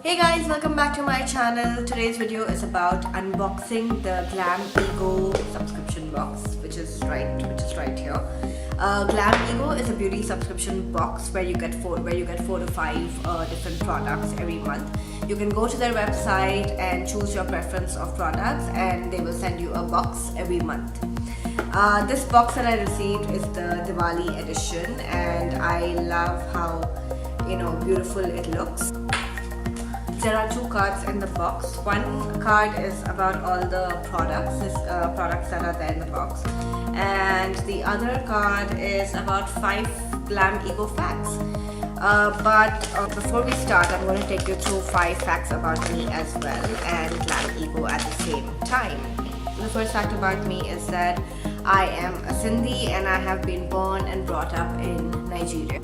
Hey guys, welcome back to my channel. Today's video is about unboxing the GlamEgo subscription box, which is right here. GlamEgo is a beauty subscription box where you get four to five different products every month. You can go to their website and choose your preference of products, and they will send you a box every month. This box that I received is the Diwali edition, and I love how beautiful it looks. There are two cards in the box. One card is about all the products that are there in the box, and the other card is about 5 GlamEgo facts. But before we start, I'm going to take you through 5 facts about me as well and GlamEgo at the same time. The first fact about me is that I am a Sindhi and I have been born and brought up in Nigeria.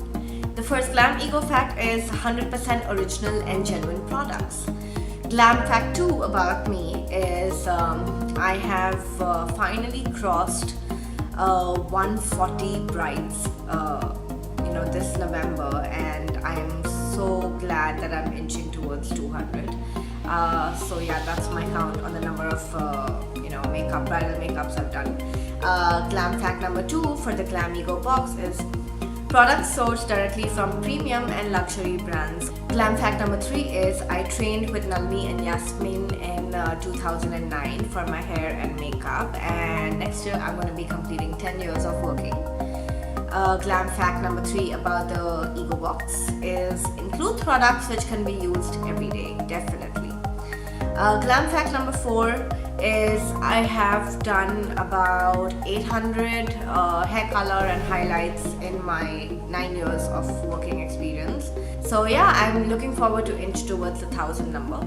The first GlamEgo fact is 100% original and genuine products. Glam fact 2 about me is I have finally crossed 140 brides this November, and I am so glad that I'm inching towards 200. So yeah, that's my count on the number of bridal makeups I've done. Glam fact number 2 for the GlamEgo box is products sourced directly from premium and luxury brands. Glam fact number 3 is I trained with Nalmi and Yasmin in 2009 for my hair and makeup, and next year I'm going to be completing 10 years of working. Glam fact number 3 about the Ego box is include products which can be used every day, definitely. Glam fact number 4 is I have done about 800 hair color and highlights in my 9 years of working experience. So yeah, I'm looking forward to inch towards the 1000 number.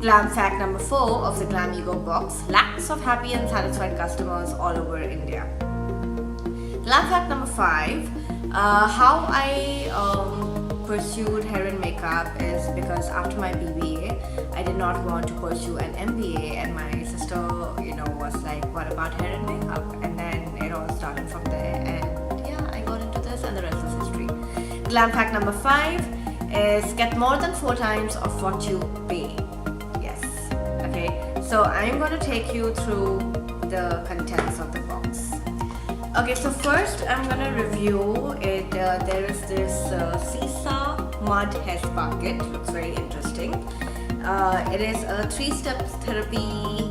Glam fact number 4 of the GlamEgo box, lakhs of happy and satisfied customers all over India. Glam fact number 5, how I pursued hair and makeup is because after my BBA, I did not want to pursue an MBA, and my sister, was like, what about hair and makeup? And then it all started from there, and yeah, I got into this and the rest is history. Glam fact number 5 is get more than 4 times of what you pay. Yes, okay, so I'm going to take you through the contents of the box. Okay, so first I'm going to review it. There is this Seesaw Mud Hair Spa Kit. Looks very interesting. It is a 3-step therapy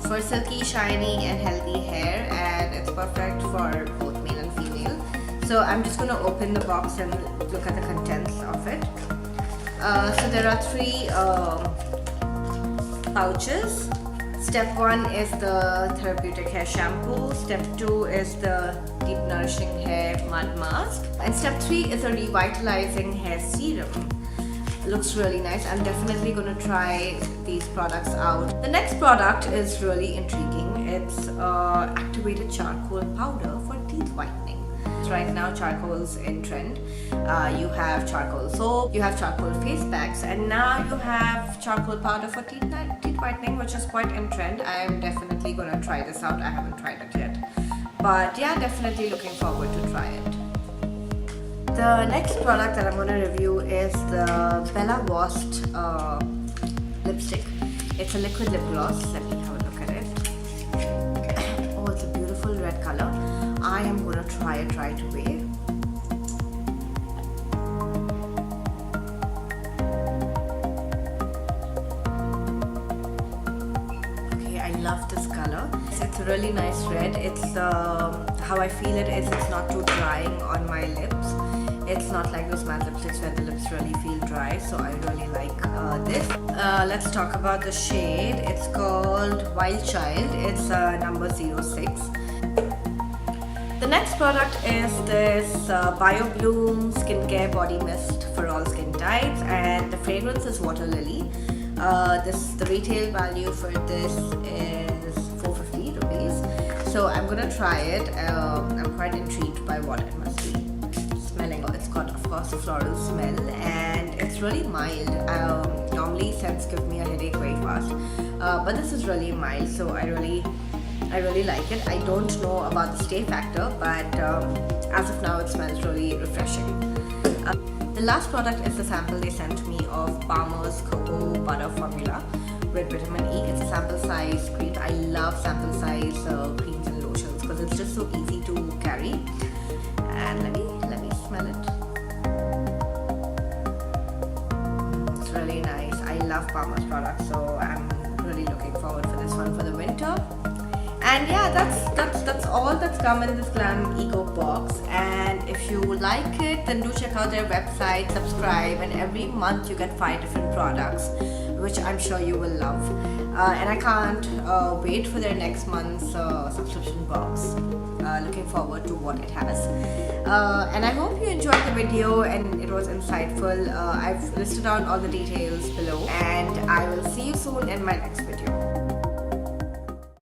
for silky, shiny and healthy hair, and it's perfect for both male and female. So I'm just going to open the box and look at the contents of it. So there are 3 pouches. Step 1 is the therapeutic hair shampoo. Step 2 is the deep nourishing hair mud mask. And step 3 is a revitalizing hair serum. It looks really nice. I'm definitely going to try these products out. The next product is really intriguing. It's activated charcoal powder for teeth whitening. Right now charcoal's in trend. You have charcoal soap, you have charcoal face packs, and now you have charcoal powder for teeth whitening, which is quite in trend. I am definitely gonna try this out. I haven't tried it yet, but yeah, definitely looking forward to try it. The next product that I'm going to review is the Bella Washed lipstick. It's a liquid lip gloss. Let me have a look at it. Oh, it's a beautiful red color. I am going to try it right away. Okay, I love this color. It's a really nice red. It's how I feel it is it's not too drying on my lips. It's not like those matte lipsticks where the lips really feel dry, so I really like this. Let's talk about the shade. It's called Wild Child. It's number 06. The next product is this Bio Bloom Skincare Body Mist for all skin types, and the fragrance is Water Lily. The retail value for this is 450 rupees. So I'm gonna try it. I'm quite intrigued by what it must be smelling. It's got, of course, a floral smell, and it's really mild. Normally scents give me a headache very fast, but this is really mild, so I really like it. I don't know about the stay factor, but as of now it smells really refreshing. The the last product is the sample they sent me of Palmer's Cocoa Butter Formula with vitamin E. It's a sample size cream. I love sample size creams and lotions because it's just so easy to carry. And let me smell it. It's really nice. I love Palmer's products, so I'm really looking forward for this one for the winter. And yeah, that's all that's come in this GlamEgo box. And if you like it, then do check out their website, subscribe, and every month you get 5 different products, which I'm sure you will love. And I can't wait for their next month's subscription box. Looking forward to what it has. And I hope you enjoyed the video and it was insightful. I've listed down all the details below, and I will see you soon in my next video.